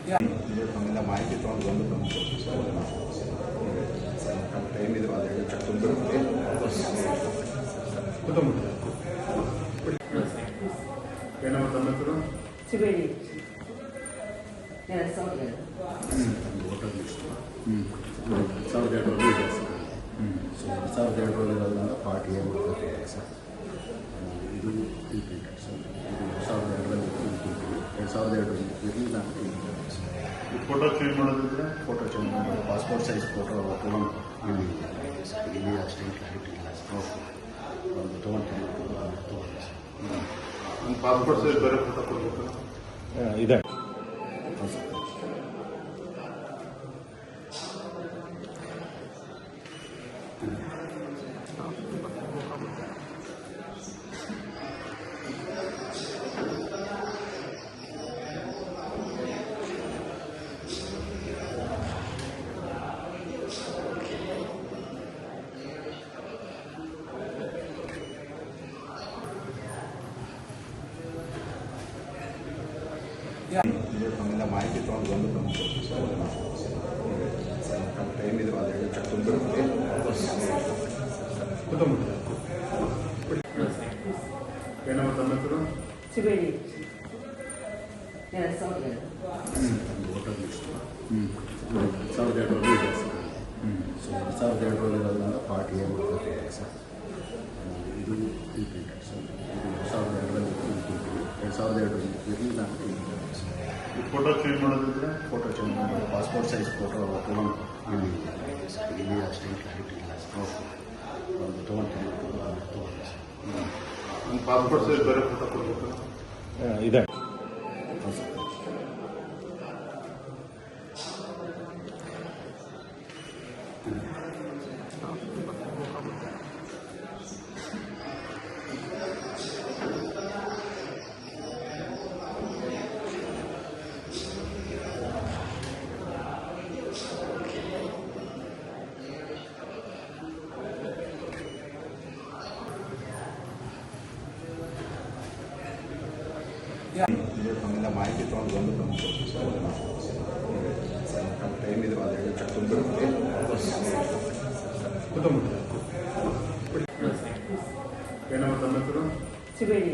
ತಮ್ಮಿಂದ ಮಾಹಿತಿ ತೊಗೊಂಡು ಬಂದು ಟೈಮ್ ಇದೆ ಏನಮ್ಮ ತಮ್ಮ ಹೆಸರು? ಸಿಬೇಡಿ ಪಾರ್ಟಿ ಸರ್ ಇದು ಟ್ರೀಟ್ಮೆಂಟ್ ಸರ್ ಇದು 2002 ನಾನು ಫೋಟೋ ಚೇಂಜ್ ಮಾಡೋದಿದ್ರೆ ಫೋಟೋ ಚೇಂಜ್ ಮಾಡಿ ಪಾಸ್ಪೋರ್ಟ್ ಸೈಜ್ ಫೋಟೋ ತೊಗೊಂಡು ಇಲ್ಲಿ ಅಷ್ಟೇನು ಕ್ಲಾರಿಟಿ ಇಲ್ಲ ಸರ್ ಒಂದು ತೊಗೊಂಡು ನನ್ನ ಪಾಸ್ಪೋರ್ಟ್ ಸೈಜ್ ಬೇರೆ ಫೋಟೋ ಕೊಡಬೇಕು ಇದೆ ತಮ್ಮಿಂದ ಮಾಹಿತಿ ತೊಗೊಂಡು ಬಂದು ಟೈಮ್ ಇದೆ ಏನಮ್ಮ ತಮ್ಮ ಹೆಸರು? ಸಿಬೇಡಿ ಪಾರ್ಟಿ ಸರ್ ಇದು ಟ್ರೀಟ್ಮೆಂಟ್ ಸರ್ ಇದು 2002 ನಾನು ಫೋಟೋ ಚೇಂಜ್ ಮಾಡೋದಿದ್ರೆ ಫೋಟೋ ಚೇಂಜ್ ಮಾಡಿ ಪಾಸ್ಪೋರ್ಟ್ ಸೈಜ್ ಫೋಟೋ ತೊಗೊಂಡು ಇಲ್ಲಿ ಅಷ್ಟೇನು ಕ್ಲಾರಿಟಿ ಇಲ್ಲ ಸರ್ ಒಂದು ತೊಗೊಂಡು ನನ್ನ ಪಾಸ್ಪೋರ್ಟ್ ಸೈಜ್ ಬೇರೆ ಫೋಟೋ ಕೊಡಬೇಕು ಇದೆ ತಮ್ಮಿಂದ ಮಾಹಿತಿ ತೊಗೊಂಡು ಬಂದು ಟೈಮ್ ಇದೆ ಏನಮ್ಮ ತಮ್ಮ ಹೆಸರು? ಸಿಬೇಡಿ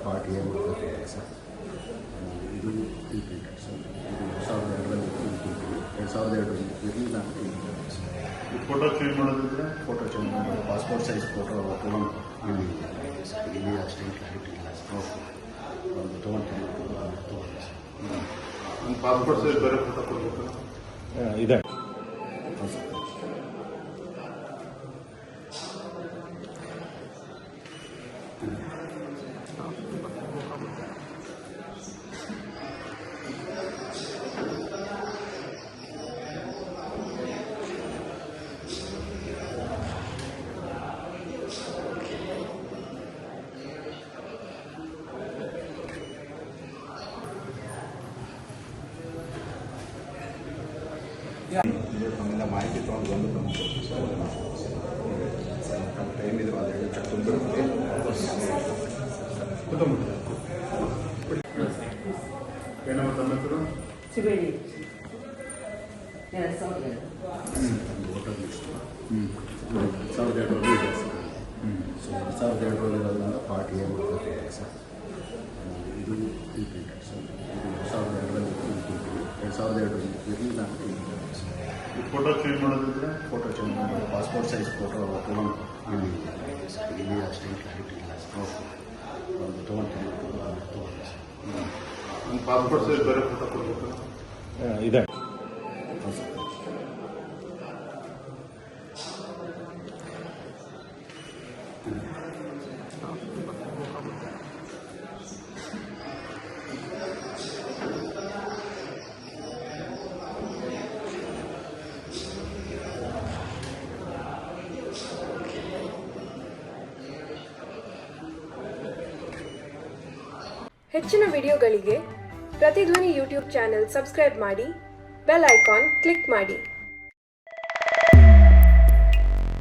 ಪಾರ್ಟಿ ಸರ್ ಇದು ಟ್ರೀಟ್ಮೆಂಟ್ ಸರ್ ಇದು 2002 ನಾನು ಫೋಟೋ ಚೇಂಜ್ ಮಾಡೋದಿದ್ರೆ ಫೋಟೋ ಚೇಂಜ್ ಮಾಡಿ ಪಾಸ್ಪೋರ್ಟ್ ಸೈಜ್ ಫೋಟೋ ತೊಗೊಂಡು ಇಲ್ಲಿ ಅಷ್ಟೇನು ಕ್ಲಾರಿಟಿ ಇಲ್ಲ ಸರ್ ಒಂದು ತೊಗೊಂಡು ನನ್ನ ಪಾಸ್ಪೋರ್ಟ್ ಸೈಜ್ ಬೇರೆ ಫೋಟೋ ಕೊಡಬೇಕು ಇದೆ ತಮ್ಮಿಂದ ಮಾಹಿತಿ ತೊಗೊಂಡು ಬಂದು ಟೈಮ್ ಇದೆ ಏನಮ್ಮ ತಮ್ಮ ಹೆಸರು? ಸಿಬೇಡಿ ಪಾರ್ಟಿ ಸರ್ ಇದು ಟ್ರೀಟ್ಮೆಂಟ್ ಸರ್ ಇದು 2002 ನಾನು ಫೋಟೋ ಚೇಂಜ್ ಮಾಡೋದಿದ್ರೆ ಫೋಟೋ ಚೇಂಜ್ ಮಾಡಿ ಪಾಸ್ಪೋರ್ಟ್ ಸೈಜ್ ಫೋಟೋ ತೊಗೊಂಡು ಇಲ್ಲಿ ಅಷ್ಟೇನು ಕ್ಲಾರಿಟಿ ಇಲ್ಲ ಸರ್ ಒಂದು ತೊಗೊಂಡು ನನ್ನ ಪಾಸ್ಪೋರ್ಟ್ ಸೈಜ್ ಬೇರೆ ಫೋಟೋ ಕೊಡಬೇಕು ಇದೆ ಹೆಚ್ಚಿನ ವಿಡಿಯೋಗಳಿಗೆ ಪ್ರತಿಧ್ವನಿ ಯೂಟ್ಯೂಬ್ ಚಾನೆಲ್ ಸಬ್ಸ್ಕ್ರೈಬ್ ಮಾಡಿ, ಬೆಲ್ ಐಕಾನ್ ಕ್ಲಿಕ್ ಮಾಡಿ.